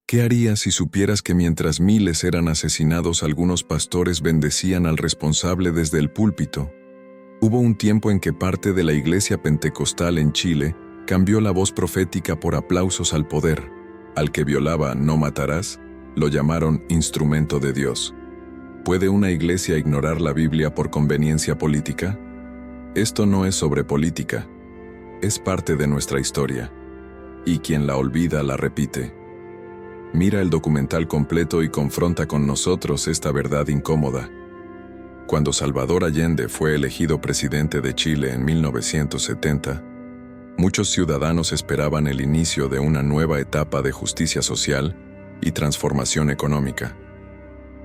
¿Qué harías si supieras que mientras miles eran asesinados, algunos pastores bendecían al responsable desde el púlpito? Hubo un tiempo en que parte de la iglesia pentecostal en Chile cambió la voz profética por aplausos al poder. Al que violaba "no matarás", lo llamaron instrumento de Dios. ¿Puede una iglesia ignorar la Biblia por conveniencia política? Esto no es sobre política. Es parte de nuestra historia. Y quien la olvida la repite. Mira el documental completo y confronta con nosotros esta verdad incómoda. Cuando Salvador Allende fue elegido presidente de Chile en 1970, muchos ciudadanos esperaban el inicio de una nueva etapa de justicia social y transformación económica.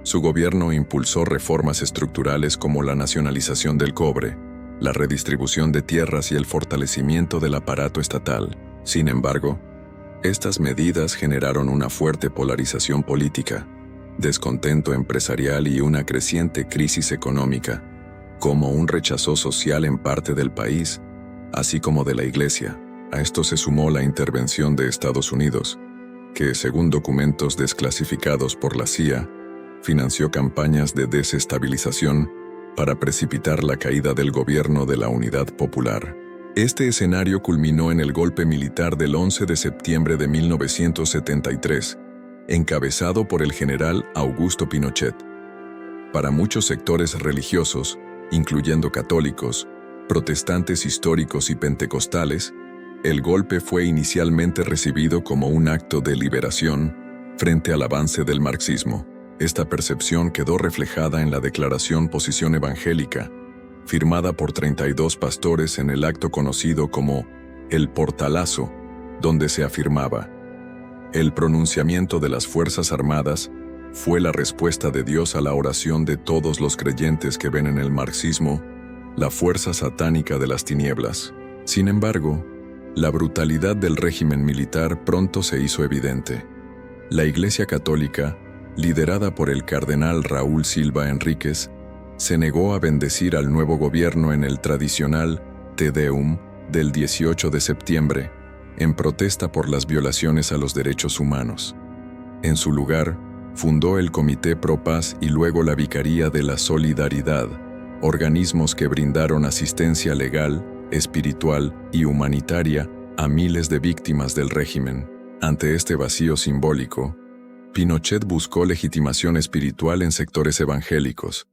Su gobierno impulsó reformas estructurales como la nacionalización del cobre, la redistribución de tierras y el fortalecimiento del aparato estatal. Sin embargo, estas medidas generaron una fuerte polarización política, descontento empresarial y una creciente crisis económica, como un rechazo social en parte del país, así como de la Iglesia. A esto se sumó la intervención de Estados Unidos, que, según documentos desclasificados por la CIA, financió campañas de desestabilización para precipitar la caída del gobierno de la Unidad Popular. Este escenario culminó en el golpe militar del 11 de septiembre de 1973, encabezado por el general Augusto Pinochet. Para muchos sectores religiosos, incluyendo católicos, protestantes históricos y pentecostales, el golpe fue inicialmente recibido como un acto de liberación frente al avance del marxismo. Esta percepción quedó reflejada en la Declaración Posición Evangélica, firmada por 32 pastores en el acto conocido como el Portalazo, donde se afirmaba: el pronunciamiento de las Fuerzas Armadas fue la respuesta de Dios a la oración de todos los creyentes que ven en el marxismo la fuerza satánica de las tinieblas. Sin embargo, la brutalidad del régimen militar pronto se hizo evidente. La Iglesia Católica, liderada por el cardenal Raúl Silva Enríquez, se negó a bendecir al nuevo gobierno en el tradicional Te Deum del 18 de septiembre, en protesta por las violaciones a los derechos humanos. En su lugar, fundó el Comité Pro Paz y luego la Vicaría de la Solidaridad, organismos que brindaron asistencia legal, espiritual y humanitaria a miles de víctimas del régimen. Ante este vacío simbólico, Pinochet buscó legitimación espiritual en sectores evangélicos,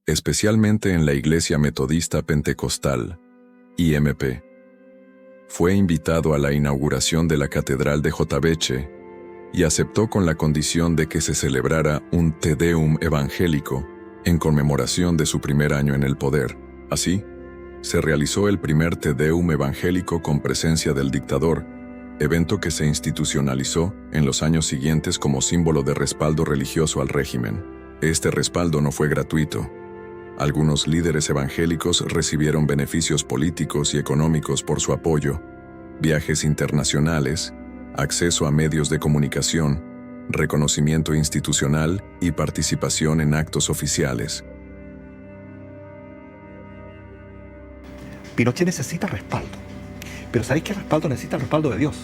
especialmente en la Iglesia Metodista Pentecostal, IMP. Fue invitado a la inauguración de la Catedral de Jotaveche y aceptó con la condición de que se celebrara un Te Deum evangélico en conmemoración de su primer año en el poder. Así, se realizó el primer Te Deum evangélico con presencia del dictador, evento que se institucionalizó en los años siguientes como símbolo de respaldo religioso al régimen. Este respaldo no fue gratuito. Algunos líderes evangélicos recibieron beneficios políticos y económicos por su apoyo, viajes internacionales, acceso a medios de comunicación, reconocimiento institucional y participación en actos oficiales. Pinochet necesita respaldo. Pero ¿sabéis qué respaldo necesita? El respaldo de Dios.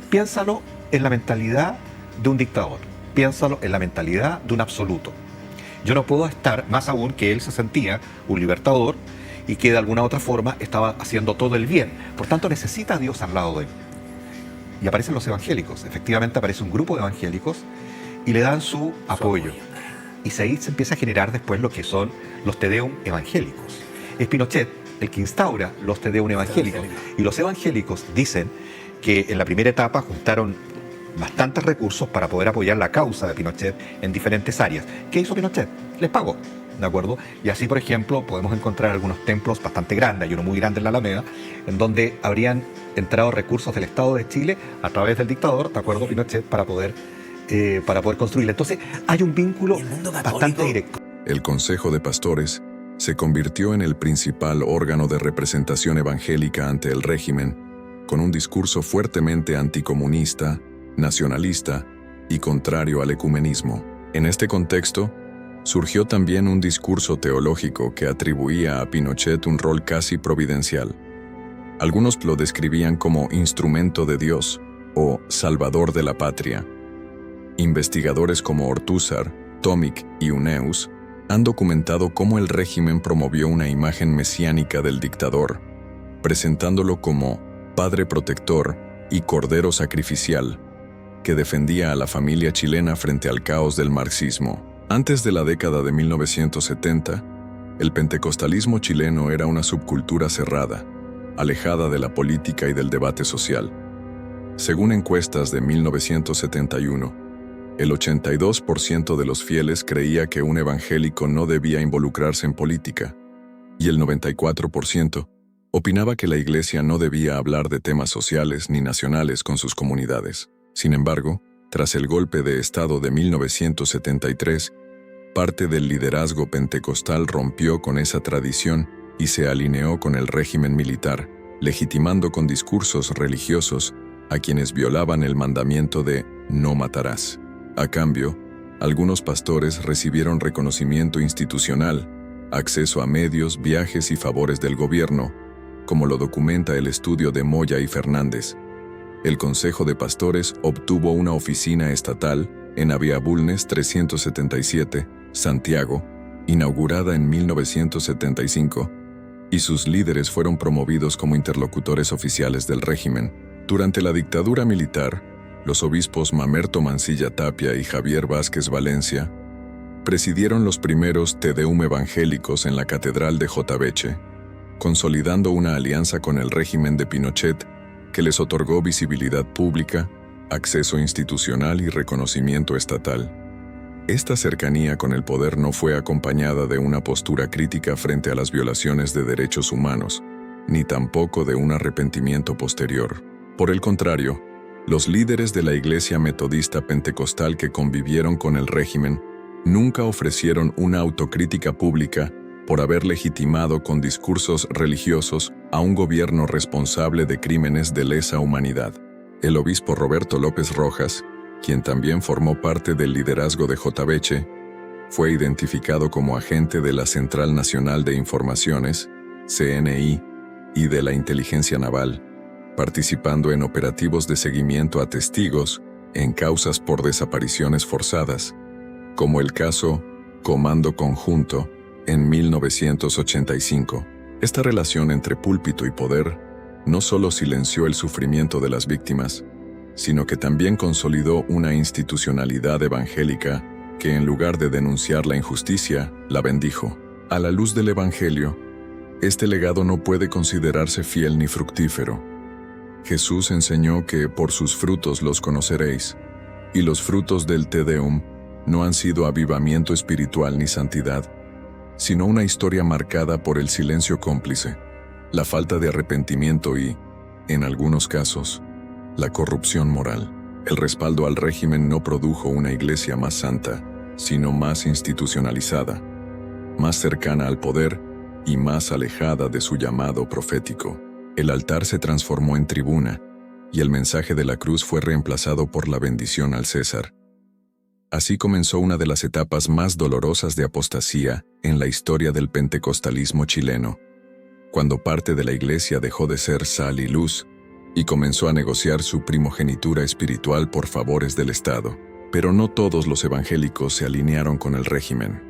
Piénsalo en la mentalidad de un dictador. Piénsalo en la mentalidad de un absoluto. Yo no puedo estar, más aún que él se sentía un libertador y que de alguna otra forma estaba haciendo todo el bien. Por tanto, necesita a Dios al lado de él. Y aparecen los evangélicos. Efectivamente aparece un grupo de evangélicos y le dan su apoyo. Y ahí se empieza a generar después lo que son los Te Deum evangélicos. Es Pinochet el que instaura los Te Deum evangélicos. Y los evangélicos dicen que en la primera etapa juntaron bastantes recursos para poder apoyar la causa de Pinochet en diferentes áreas. ¿Qué hizo Pinochet? Les pagó, ¿de acuerdo? Y así, por ejemplo, podemos encontrar algunos templos bastante grandes, hay uno muy grande en la Alameda, en donde habrían entrado recursos del Estado de Chile a través del dictador, ¿de acuerdo, Pinochet, para poder construirla. Entonces, hay un vínculo bastante directo. El Consejo de Pastores se convirtió en el principal órgano de representación evangélica ante el régimen, con un discurso fuertemente anticomunista, nacionalista y contrario al ecumenismo. En este contexto, surgió también un discurso teológico que atribuía a Pinochet un rol casi providencial. Algunos lo describían como instrumento de Dios o salvador de la patria, Investigadores como Ortúzar, Tomic y Uneus han documentado cómo el régimen promovió una imagen mesiánica del dictador, presentándolo como padre protector y cordero sacrificial, que defendía a la familia chilena frente al caos del marxismo. Antes de la década de 1970, el pentecostalismo chileno era una subcultura cerrada, alejada de la política y del debate social. Según encuestas de 1971, el 82% de los fieles creía que un evangélico no debía involucrarse en política, y el 94% opinaba que la Iglesia no debía hablar de temas sociales ni nacionales con sus comunidades. Sin embargo, tras el golpe de Estado de 1973, parte del liderazgo pentecostal rompió con esa tradición y se alineó con el régimen militar, legitimando con discursos religiosos a quienes violaban el mandamiento de «no matarás». A cambio, algunos pastores recibieron reconocimiento institucional, acceso a medios, viajes y favores del gobierno, como lo documenta el estudio de Moya y Fernández. El Consejo de Pastores obtuvo una oficina estatal en Avia Bulnes 377, Santiago, inaugurada en 1975, y sus líderes fueron promovidos como interlocutores oficiales del régimen. Durante la dictadura militar, los obispos Mamerto Mancilla Tapia y Javier Vázquez Valencia presidieron los primeros Te Deum evangélicos en la Catedral de Jotaveche, consolidando una alianza con el régimen de Pinochet que les otorgó visibilidad pública, acceso institucional y reconocimiento estatal. Esta cercanía con el poder no fue acompañada de una postura crítica frente a las violaciones de derechos humanos, ni tampoco de un arrepentimiento posterior. Por el contrario, los líderes de la Iglesia Metodista Pentecostal que convivieron con el régimen nunca ofrecieron una autocrítica pública por haber legitimado con discursos religiosos a un gobierno responsable de crímenes de lesa humanidad. El obispo Roberto López Rojas, quien también formó parte del liderazgo de Jotaveche, fue identificado como agente de la Central Nacional de Informaciones, CNI, y de la Inteligencia Naval, participando en operativos de seguimiento a testigos en causas por desapariciones forzadas, como el caso Comando Conjunto en 1985. Esta relación entre púlpito y poder no solo silenció el sufrimiento de las víctimas, sino que también consolidó una institucionalidad evangélica que, en lugar de denunciar la injusticia, la bendijo. A la luz del Evangelio, este legado no puede considerarse fiel ni fructífero. Jesús enseñó que por sus frutos los conoceréis, y los frutos del Te Deum no han sido avivamiento espiritual ni santidad, sino una historia marcada por el silencio cómplice, la falta de arrepentimiento y, en algunos casos, la corrupción moral. El respaldo al régimen no produjo una iglesia más santa, sino más institucionalizada, más cercana al poder y más alejada de su llamado profético. El altar se transformó en tribuna, y el mensaje de la cruz fue reemplazado por la bendición al César. Así comenzó una de las etapas más dolorosas de apostasía en la historia del pentecostalismo chileno, cuando parte de la iglesia dejó de ser sal y luz y comenzó a negociar su primogenitura espiritual por favores del Estado. Pero no todos los evangélicos se alinearon con el régimen.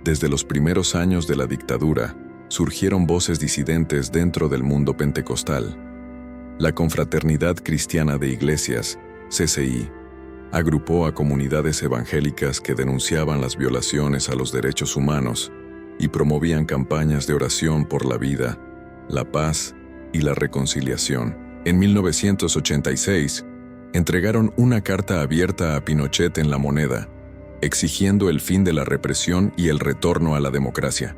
Desde los primeros años de la dictadura, surgieron voces disidentes dentro del mundo pentecostal. La Confraternidad Cristiana de Iglesias, CCI, agrupó a comunidades evangélicas que denunciaban las violaciones a los derechos humanos y promovían campañas de oración por la vida, la paz y la reconciliación. En 1986, entregaron una carta abierta a Pinochet en La Moneda, exigiendo el fin de la represión y el retorno a la democracia.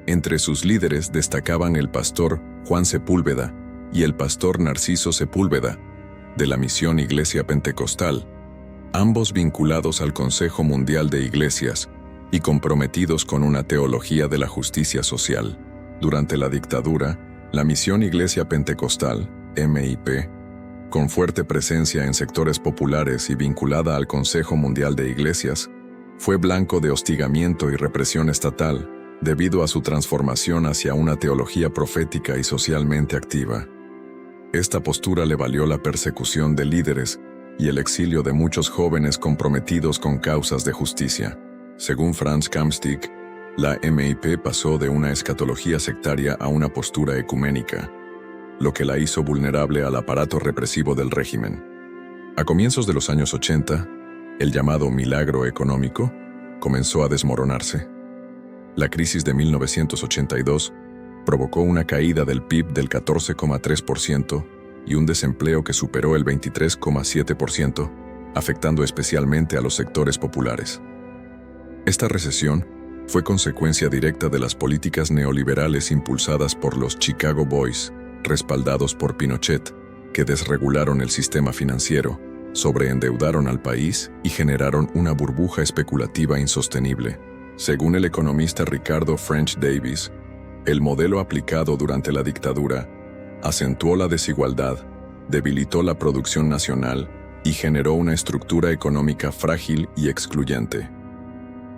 Entre sus líderes destacaban el pastor Juan Sepúlveda y el pastor Narciso Sepúlveda, de la Misión Iglesia Pentecostal, ambos vinculados al Consejo Mundial de Iglesias y comprometidos con una teología de la justicia social. Durante la dictadura, la Misión Iglesia Pentecostal, MIP, con fuerte presencia en sectores populares y vinculada al Consejo Mundial de Iglesias, fue blanco de hostigamiento y represión estatal debido a su transformación hacia una teología profética y socialmente activa. Esta postura le valió la persecución de líderes y el exilio de muchos jóvenes comprometidos con causas de justicia. Según Franz Kamstik, la MIP pasó de una escatología sectaria a una postura ecuménica, lo que la hizo vulnerable al aparato represivo del régimen. A comienzos de los años 80, el llamado milagro económico comenzó a desmoronarse. La crisis de 1982 provocó una caída del PIB del 14,3% y un desempleo que superó el 23,7%, afectando especialmente a los sectores populares. Esta recesión fue consecuencia directa de las políticas neoliberales impulsadas por los Chicago Boys, respaldados por Pinochet, que desregularon el sistema financiero, sobreendeudaron al país y generaron una burbuja especulativa insostenible. Según el economista Ricardo French Davis, el modelo aplicado durante la dictadura acentuó la desigualdad, debilitó la producción nacional y generó una estructura económica frágil y excluyente.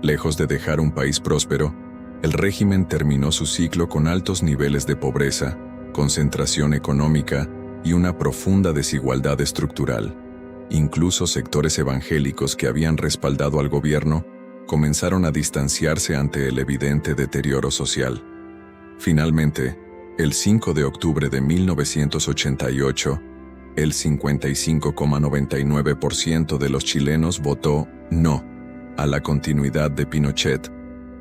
Lejos de dejar un país próspero, el régimen terminó su ciclo con altos niveles de pobreza, concentración económica y una profunda desigualdad estructural. Incluso sectores evangélicos que habían respaldado al gobierno comenzaron a distanciarse ante el evidente deterioro social. Finalmente, el 5 de octubre de 1988, el 55,99% de los chilenos votó no a la continuidad de Pinochet,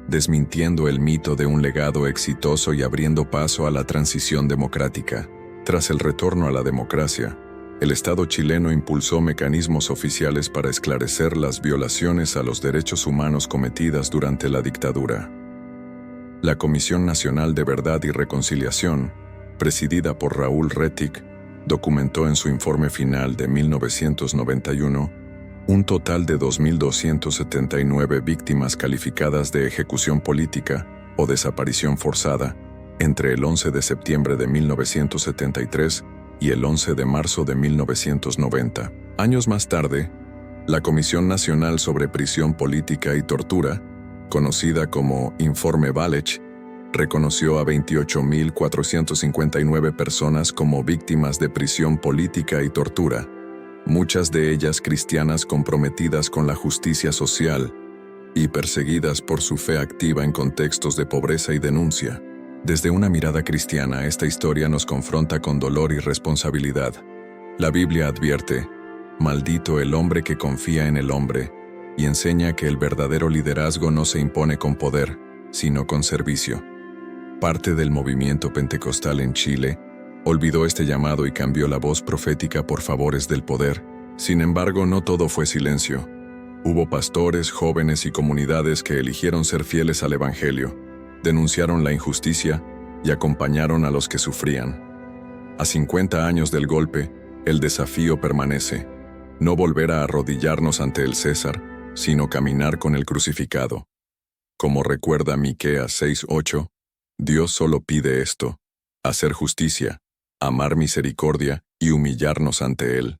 desmintiendo el mito de un legado exitoso y abriendo paso a la transición democrática. Tras el retorno a la democracia, el Estado chileno impulsó mecanismos oficiales para esclarecer las violaciones a los derechos humanos cometidas durante la dictadura. La Comisión Nacional de Verdad y Reconciliación, presidida por Raúl Rettig, documentó en su informe final de 1991 un total de 2.279 víctimas calificadas de ejecución política o desaparición forzada entre el 11 de septiembre de 1973 y el 11 de marzo de 1990. Años más tarde, la Comisión Nacional sobre Prisión Política y Tortura, conocida como Informe Valech, reconoció a 28.459 personas como víctimas de prisión política y tortura, muchas de ellas cristianas comprometidas con la justicia social y perseguidas por su fe activa en contextos de pobreza y denuncia. Desde una mirada cristiana, esta historia nos confronta con dolor y responsabilidad. La Biblia advierte: maldito el hombre que confía en el hombre, y enseña que el verdadero liderazgo no se impone con poder, sino con servicio. Parte del movimiento pentecostal en Chile olvidó este llamado y cambió la voz profética por favores del poder. Sin embargo, no todo fue silencio. Hubo pastores, jóvenes y comunidades que eligieron ser fieles al Evangelio, denunciaron la injusticia y acompañaron a los que sufrían. A 50 años del golpe, el desafío permanece: no volver a arrodillarnos ante el César, sino caminar con el crucificado. Como recuerda Miqueas 6:8, Dios solo pide esto: hacer justicia, amar misericordia y humillarnos ante Él.